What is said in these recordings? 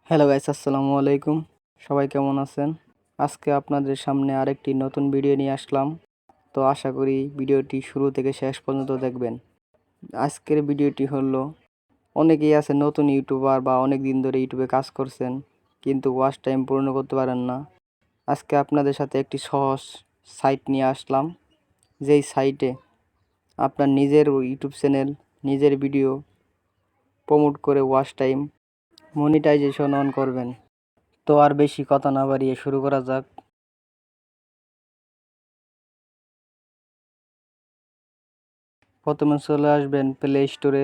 Hello guys, আসসালামু আলাইকুম। সবাই কেমন আছেন? আজকে আপনাদের সামনে আরেকটি নতুন ভিডিও নিয়ে আসলাম। তো আশা করি ভিডিওটি শুরু থেকে শেষ পর্যন্ত দেখবেন। আজকের ভিডিওটি হলো, অনেকেই আছে নতুন ইউটিউবার বা অনেক দিন ধরে ইউটিউবে কাজ করছেন কিন্তু ওয়াচ টাইম পূর্ণ করতে পারেন না। আজকে আপনাদের সাথে একটি সহজ সাইট নিয়ে আসলাম, যেই সাইটে আপনার নিজের ইউটিউব চ্যানেল, নিজের ভিডিও প্রমোট করে ওয়াচ টাইম মনিটাইজেশন অন করবেন। তো আর বেশি কথা না বাড়িয়ে শুরু করা যাক। প্রথমে চলে আসবেন প্লে স্টোরে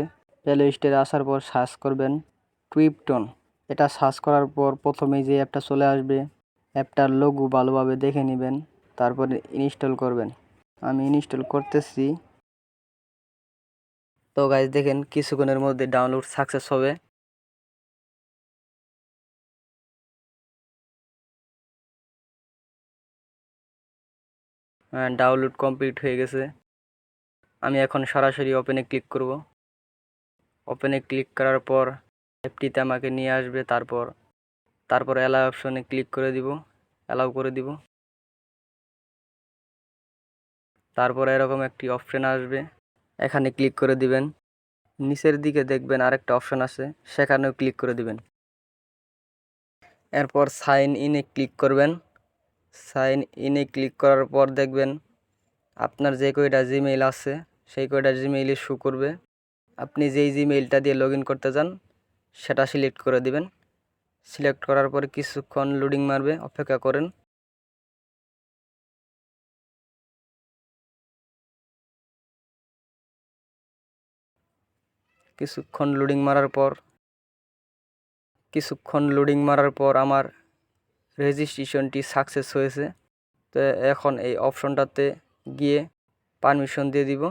আসার পর সার্চ করবেন টুইপটন। এটা সার্চ করার পর প্রথমেই যে অ্যাপটা চলে আসবে, অ্যাপটার লোগো ভালোভাবে দেখে নেবেন, তারপরে ইনস্টল করবেন। আমি ইনস্টল করতেছি। তো গাইজ দেখেন কিছুক্ষণের মধ্যে ডাউনলোড সাকসেস হবে। ডাউনলোড কমপ্লিট হয়ে গেছে। আমি এখন সরাসরি ওপেনে ক্লিক করব। ওপেনে ক্লিক করার পর অ্যাপটিতে আমাকে নিয়ে আসবে। তারপর অ্যালাউ অপশনে ক্লিক করে দিব, অ্যালাউ করে দিব। তারপর এরকম একটি অপশন আসবে, এখানে ক্লিক করে দিবেন। নিচের দিকে দেখবেন আরেকটা অপশন আছে, সেখানেও ক্লিক করে দিবেন। এরপর সাইন ইনে ক্লিক করবেন। সাইন ইনে ক্লিক করার পর দেখবেন আপনার যে কয়টা জিমেইল আছে সেই কয়টা জিমেইলে শো করবে। আপনি যেই জিমেইলটা দিয়ে লগ ইন করতে চান সেটা সিলেক্ট করে দিবেন। সিলেক্ট করার পর কিছুক্ষণ লোডিং মারবে, অপেক্ষা করেন। কিছুক্ষণ লোডিং মারার পর আমার রেজিস্ট্রেশনটি সাকসেস হয়েছে। তো এখন এই অপশনটাতে গিয়ে পারমিশন দিয়ে দিব।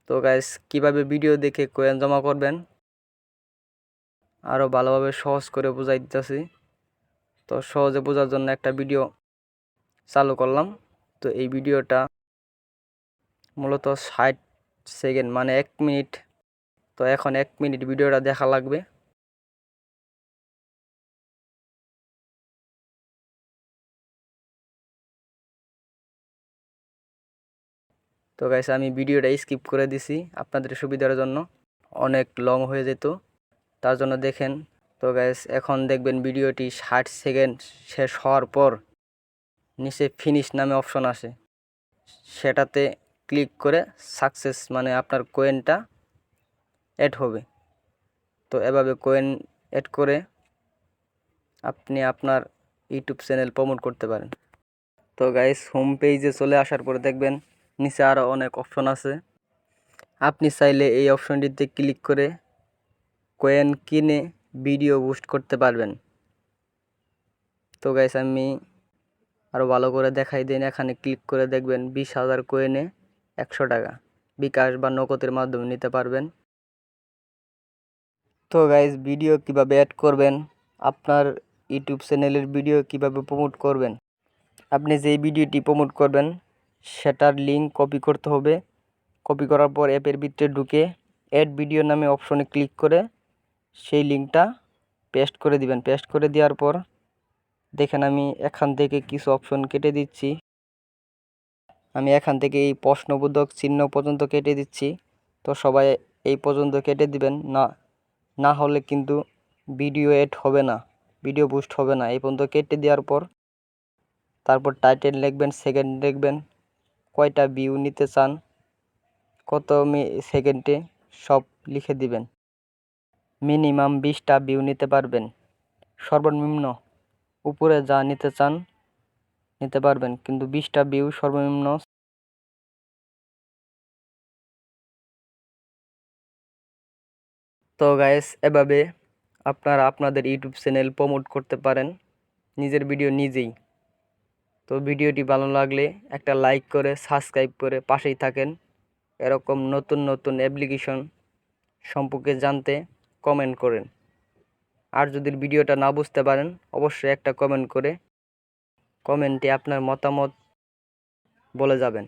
তো গাইস, কিভাবে ভিডিও দেখে কয়েন জমা করবেন আরও ভালোভাবে সহজ করে বুঝাই দিতেছি। তো সহজে বোঝার জন্য একটা ভিডিও চালু করলাম। তো এই ভিডিওটা মূলত 60 সেকেন্ড, মানে 1 মিনিট। তো এখন 1 মিনিট ভিডিওটা দেখা লাগবে। তো গাইস, আমি ভিডিওটা স্কিপ করে দিছি আপনাদের সুবিধার জন্য, অনেক লং হয়ে যেত, তার জন্য দেখেন। তো গাইস, এখন দেখবেন ভিডিওটি 60 সেকেন্ড শেষ হওয়ার পর নিচে ফিনিশ নামে অপশন আসে, সেটাতে ক্লিক করে সাকসেস মানে আপনার কয়েনটা অ্যাড হবে। তো এভাবে কয়েন অ্যাড করে আপনি আপনার ইউটিউব চ্যানেল প্রমোট করতে পারেন। তো গাইস, হোম পেজে চলে আসার পরে দেখবেন নিচে আরও অনেক অপশন আছে। আপনি চাইলে এই অপশনটিতে ক্লিক করে কয়েন কিনে ভিডিও বুস্ট করতে পারবেন। তো গাইস, আমি আরও ভালো করে দেখাই দিন। এখানে ক্লিক করে দেখবেন 20,000 কয়েনে 100 টাকা বিকাশ বা নগদের মাধ্যমে নিতে পারবেন। তো গাইস, ভিডিও কিভাবে অ্যাড করবেন, আপনার ইউটিউব চ্যানেলের ভিডিও কিভাবে প্রমোট করবেন, আপনি যেই ভিডিওটি প্রমোট করবেন সেটার লিঙ্ক কপি করতে হবে। কপি করার পর অ্যাপের ভিতরে ঢুকে অ্যাড ভিডিও নামে অপশনে ক্লিক করে সেই লিঙ্কটা পেস্ট করে দিবেন। পেস্ট করে দেওয়ার পর দেখেন আমি এখান থেকে কিছু অপশন কেটে দিচ্ছি। আমি এখান থেকে এই প্রশ্নবোধক চিহ্ন পর্যন্ত কেটে দিচ্ছি। তো সবাই এই পর্যন্ত কেটে দিবেন, না হলে কিন্তু ভিডিও এড হবে না, ভিডিও বুস্ট হবে না। এই পর্যন্ত কেটে দেওয়ার পর তারপর টাইটেল লিখবেন, সেকেন্ড লিখবেন, কয়টা ভিউ নিতে চান, কত সেকেন্ডে, সব লিখে দিবেন। মিনিমাম 20টা ভিউ নিতে পারবেন, সর্বনিম্ন উপরে যা নিতে চান নিতে পারবেন, কিন্তু 20টা ভিউ সর্বনিম্ন। তো গাইস, এভাবে আপনারা আপনাদের ইউটিউব চ্যানেল প্রমোট করতে পারেন নিজের ভিডিও নিজেই। তো ভিডিওটি ভালো লাগলে একটা লাইক করে সাবস্ক্রাইব করে পাশেই থাকেন। এরকম নতুন নতুন অ্যাপ্লিকেশন সম্পর্কে জানতে কমেন্ট করেন। আর যদি ভিডিওটা না বুঝতে পারেন অবশ্যই একটা কমেন্টে আপনার মতামত বলে যাবেন।